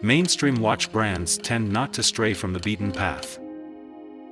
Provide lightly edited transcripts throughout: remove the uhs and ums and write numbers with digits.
Mainstream watch brands tend not to stray from the beaten path.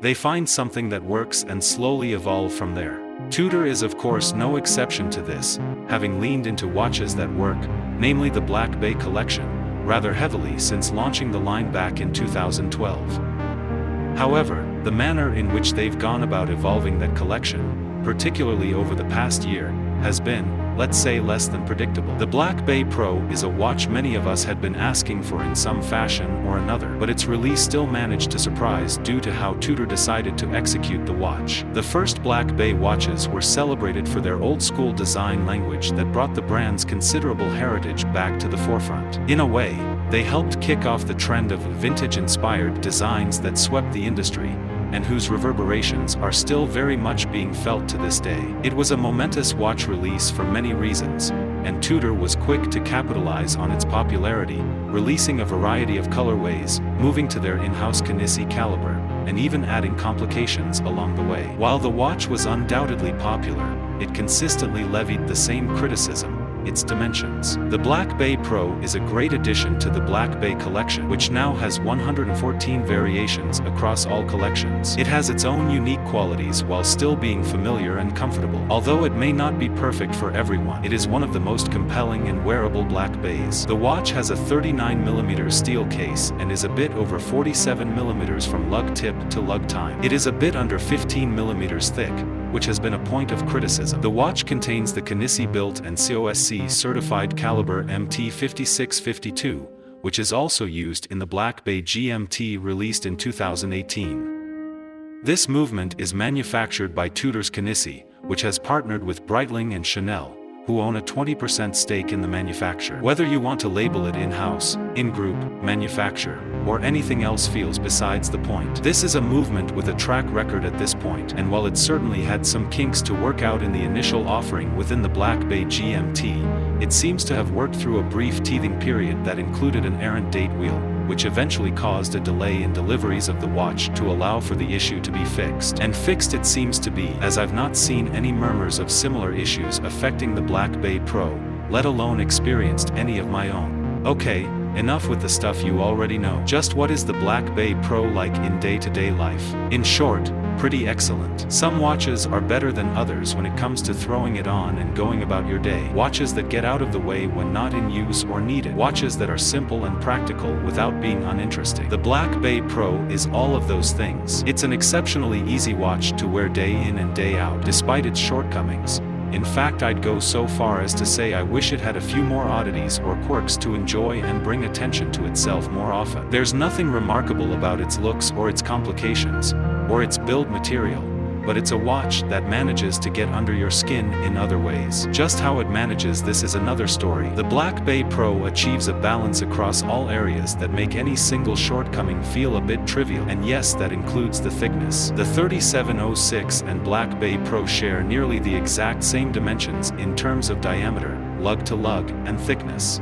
They find something that works and slowly evolve from there. Tudor is of course no exception to this, having leaned into watches that work, namely the Black Bay collection, rather heavily since launching the line back in 2012. However, the manner in which they've gone about evolving that collection, particularly over the past year, has been, let's say, less than predictable. The Black Bay Pro is a watch many of us had been asking for in some fashion or another, but its release still managed to surprise due to how Tudor decided to execute the watch. The first Black Bay watches were celebrated for their old-school design language that brought the brand's considerable heritage back to the forefront. In a way, they helped kick off the trend of vintage-inspired designs that swept the industry, and whose reverberations are still very much being felt to this day. It was a momentous watch release for many reasons, and Tudor was quick to capitalize on its popularity, releasing a variety of colorways, moving to their in-house Kinesi caliber, and even adding complications along the way. While the watch was undoubtedly popular, it consistently levied the same criticism: its dimensions. The Black Bay Pro is a great addition to the Black Bay collection, which now has 114 variations across all collections. It has its own unique qualities while still being familiar and comfortable. Although it may not be perfect for everyone, it is one of the most compelling and wearable Black Bays. The watch has a 39mm steel case and is a bit over 47mm from lug tip to lug time. It is a bit under 15mm thick, which has been a point of criticism. The watch contains the Kinesi-built and COSC certified caliber MT5652, which is also used in the Black Bay GMT released in 2018. This movement is manufactured by Tudor's Kinesi, which has partnered with Breitling and Chanel, who own a 20% stake in the manufacture. Whether you want to label it in-house, in-group, manufacture, or anything else feels besides the point. This is a movement with a track record at this point, and while it certainly had some kinks to work out in the initial offering within the Black Bay GMT, it seems to have worked through a brief teething period that included an errant date wheel, which eventually caused a delay in deliveries of the watch to allow for the issue to be fixed. And fixed it seems to be, as I've not seen any murmurs of similar issues affecting the Black Bay Pro, let alone experienced any of my own. Okay, enough with the stuff you already know. Just what is the Black Bay Pro like in day-to-day life? In short, pretty excellent. Some watches are better than others when it comes to throwing it on and going about your day. Watches that get out of the way when not in use or needed. Watches that are simple and practical without being uninteresting. The Black Bay Pro is all of those things. It's an exceptionally easy watch to wear day in and day out, despite its shortcomings. In fact, I'd go so far as to say I wish it had a few more oddities or quirks to enjoy and bring attention to itself more often. There's nothing remarkable about its looks or its complications, or its build material, but it's a watch that manages to get under your skin in other ways. Just how it manages this is another story. The Black Bay Pro achieves a balance across all areas that make any single shortcoming feel a bit trivial, and yes, that includes the thickness. The 3706 and Black Bay Pro share nearly the exact same dimensions in terms of diameter, lug to lug, and thickness.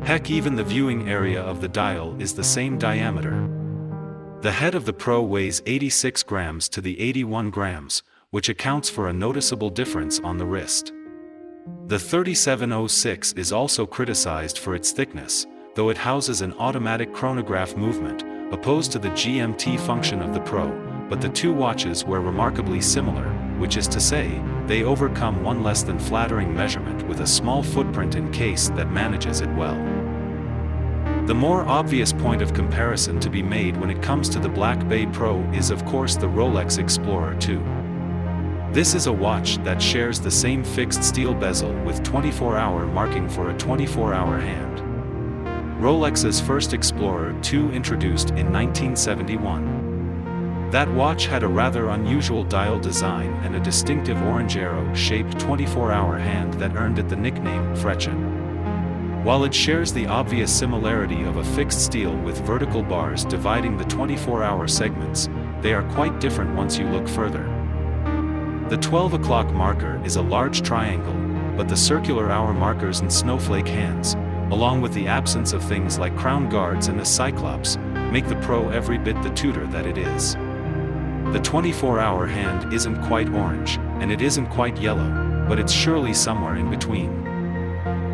Heck, even the viewing area of the dial is the same diameter. The head of the Pro weighs 86 grams to the 81 grams, which accounts for a noticeable difference on the wrist. The 3706 is also criticized for its thickness, though it houses an automatic chronograph movement, opposed to the GMT function of the Pro, but the two watches were remarkably similar, which is to say, they overcome one less than flattering measurement with a small footprint in case that manages it well. The more obvious point of comparison to be made when it comes to the Black Bay Pro is of course the Rolex Explorer 2. This is a watch that shares the same fixed steel bezel with 24-hour marking for a 24-hour hand. Rolex's first Explorer 2 introduced in 1971. That watch had a rather unusual dial design and a distinctive orange arrow-shaped 24-hour hand that earned it the nickname Frechen. While it shares the obvious similarity of a fixed steel with vertical bars dividing the 24-hour segments, they are quite different once you look further. The 12 o'clock marker is a large triangle, but the circular hour markers and snowflake hands, along with the absence of things like crown guards and a cyclops, make the Pro every bit the Tudor that it is. The 24-hour hand isn't quite orange, and it isn't quite yellow, but it's surely somewhere in between.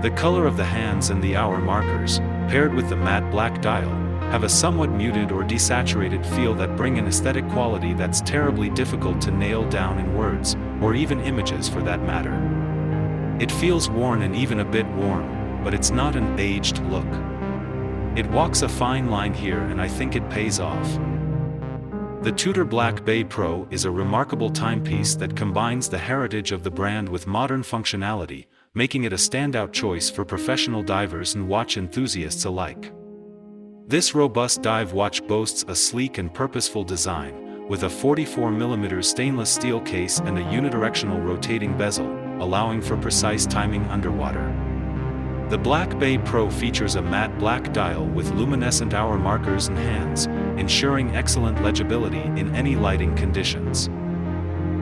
The color of the hands and the hour markers, paired with the matte black dial, have a somewhat muted or desaturated feel that bring an aesthetic quality that's terribly difficult to nail down in words, or even images for that matter. It feels worn and even a bit warm, but it's not an aged look. It walks a fine line here, and I think it pays off. The Tudor Black Bay Pro is a remarkable timepiece that combines the heritage of the brand with modern functionality, making it a standout choice for professional divers and watch enthusiasts alike. This robust dive watch boasts a sleek and purposeful design, with a 44mm stainless steel case and a unidirectional rotating bezel, allowing for precise timing underwater. The Black Bay Pro features a matte black dial with luminescent hour markers and hands, ensuring excellent legibility in any lighting conditions.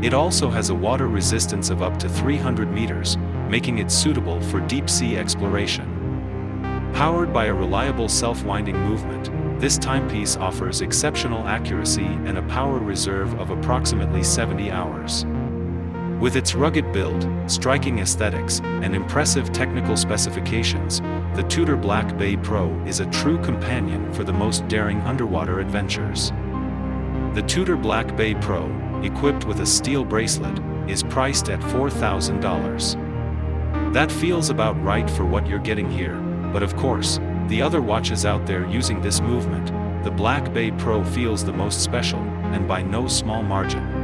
It also has a water resistance of up to 300 meters, making it suitable for deep-sea exploration. Powered by a reliable self-winding movement, this timepiece offers exceptional accuracy and a power reserve of approximately 70 hours. With its rugged build, striking aesthetics, and impressive technical specifications, the Tudor Black Bay Pro is a true companion for the most daring underwater adventures. The Tudor Black Bay Pro, equipped with a steel bracelet, is priced at $4,000. That feels about right for what you're getting here, but of course, the other watches out there using this movement, the Black Bay Pro feels the most special, and by no small margin.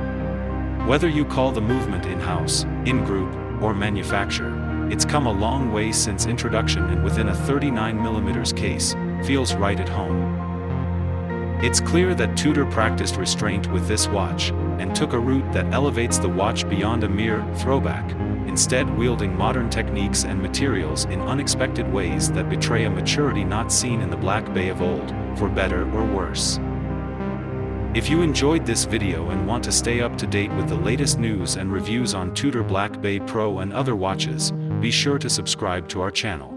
Whether you call the movement in-house, in-group, or manufacture, it's come a long way since introduction, and within a 39mm case, feels right at home. It's clear that Tudor practiced restraint with this watch, and took a route that elevates the watch beyond a mere throwback, instead wielding modern techniques and materials in unexpected ways that betray a maturity not seen in the Black Bay of old, for better or worse. If you enjoyed this video and want to stay up to date with the latest news and reviews on Tudor Black Bay Pro and other watches, be sure to subscribe to our channel.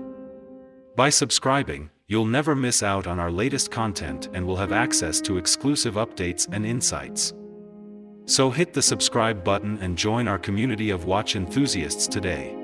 By subscribing, you'll never miss out on our latest content and will have access to exclusive updates and insights. So hit the subscribe button and join our community of watch enthusiasts today.